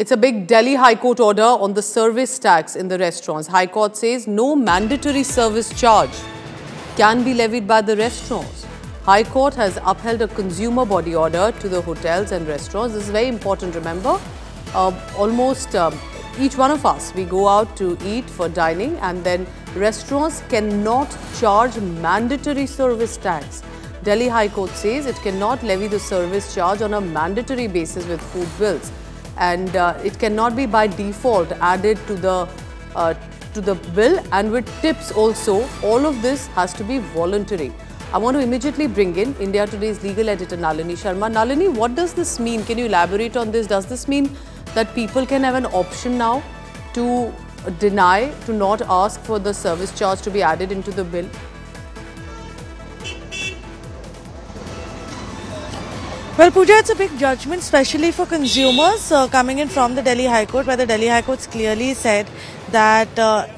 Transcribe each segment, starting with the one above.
It's a big Delhi High Court order on the service tax in the restaurants. High Court says no mandatory service charge can be levied by the restaurants. High Court has upheld a consumer body order to the hotels and restaurants. This is very important, remember. Each one of us, we go out to eat for dining, and then restaurants cannot charge mandatory service tax. Delhi High Court says it cannot levy the service charge on a mandatory basis with food bills, and it cannot be by default added to the bill, and with tips also. All of this has to be voluntary. I want to immediately bring in India Today's legal editor Nalini Sharma. Nalini, what does this mean? Can you elaborate on this? Does this mean that people can have an option now to deny, to not ask for the service charge to be added into the bill? Well, Pooja, it's a big judgment, especially for consumers coming in from the Delhi High Court, where the Delhi High Court clearly said that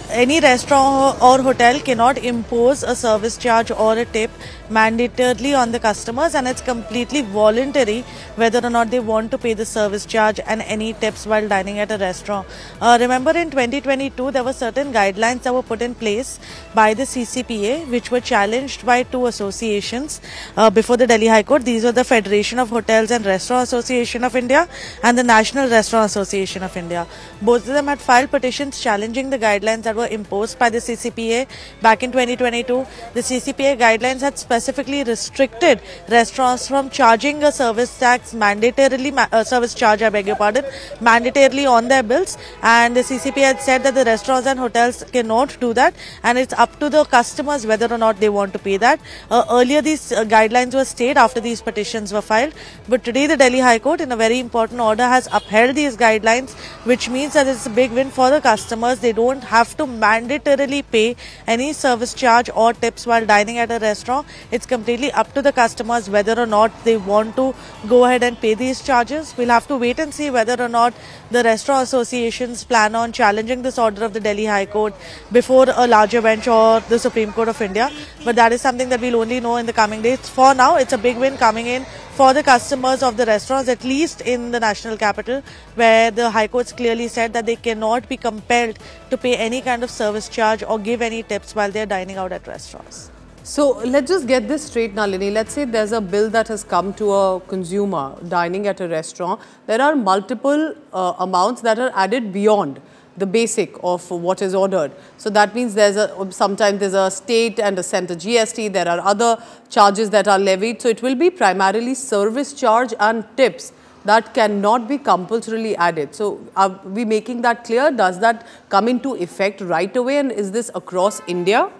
any restaurant or hotel cannot impose a service charge or a tip mandatorily on the customers, and it's completely voluntary whether or not they want to pay the service charge and any tips while dining at a restaurant. Remember, in 2022, there were certain guidelines that were put in place by the CCPA, which were challenged by two associations before the Delhi High Court. These were the Federation of Hotels and Restaurant Association of India and the National Restaurant Association of India. Both of them had filed petitions challenging the guidelines that were imposed by the CCPA back in 2022. The CCPA guidelines had specifically restricted restaurants from charging a service tax mandatorily, service charge, I beg your pardon, mandatorily on their bills, and the CCPA had said that the restaurants and hotels cannot do that, and it's up to the customers whether or not they want to pay that. Earlier, these guidelines were stayed after these petitions were filed, but today the Delhi High Court, in a very important order, has upheld these guidelines, which means that it's a big win for the customers. They don't have to mandatorily pay any service charge or tips while dining at a restaurant. It's completely up to the customers whether or not they want to go ahead and pay these charges. We'll have to wait and see whether or not the restaurant associations plan on challenging this order of the Delhi High Court before a larger bench or the Supreme Court of India. But that is something that we'll only know in the coming days. For now, it's a big win coming in for the customers of the restaurants, at least in the national capital, where the High Courts clearly said that they cannot be compelled to pay any kind of service charge or give any tips while they're dining out at restaurants. So let's just get this straight, Nalini. Let's say there's a bill that has come to a consumer dining at a restaurant. There are multiple amounts that are added beyond the basic of what is ordered. So that means sometimes there's a state and a center GST. There are other charges that are levied. So it will be primarily service charge and tips that cannot be compulsorily added. So are we making that clear? Does that come into effect right away, and is this across India?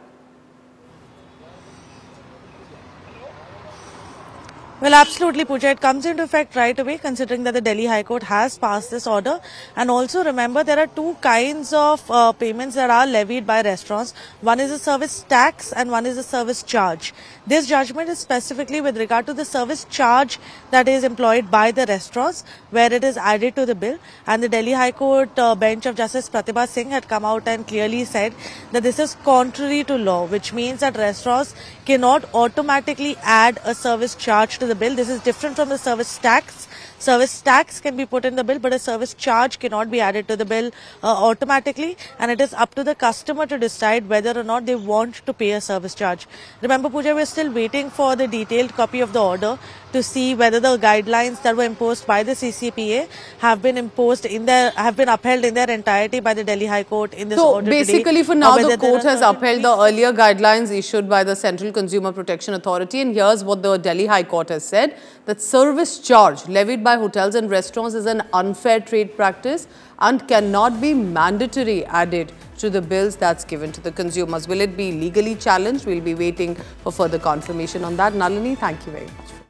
Well, absolutely, Pooja. It comes into effect right away, considering that the Delhi High Court has passed this order. And also remember, there are two kinds of payments that are levied by restaurants. One is a service tax and one is a service charge. This judgment is specifically with regard to the service charge that is employed by the restaurants, where it is added to the bill. And the Delhi High Court bench of Justice Pratibha Singh had come out and clearly said that this is contrary to law, which means that restaurants cannot automatically add a service charge to the bill. This is different from the service tax. Service tax can be put in the bill, but a service charge cannot be added to the bill automatically, and it is up to the customer to decide whether or not they want to pay a service charge. Remember, Pooja, we're still waiting for the detailed copy of the order to see whether the guidelines that were imposed by the CCPA have been upheld in their entirety by the Delhi High Court in this order today. So basically, for now, the court has upheld the earlier guidelines issued by the Central Consumer Protection Authority, and here's what the Delhi High Court has said: that service charge levied by hotels and restaurants is an unfair trade practice and cannot be mandatory added to the bills that's given to the consumers. Will it be legally challenged? We'll be waiting for further confirmation on that. Nalini, thank you very much.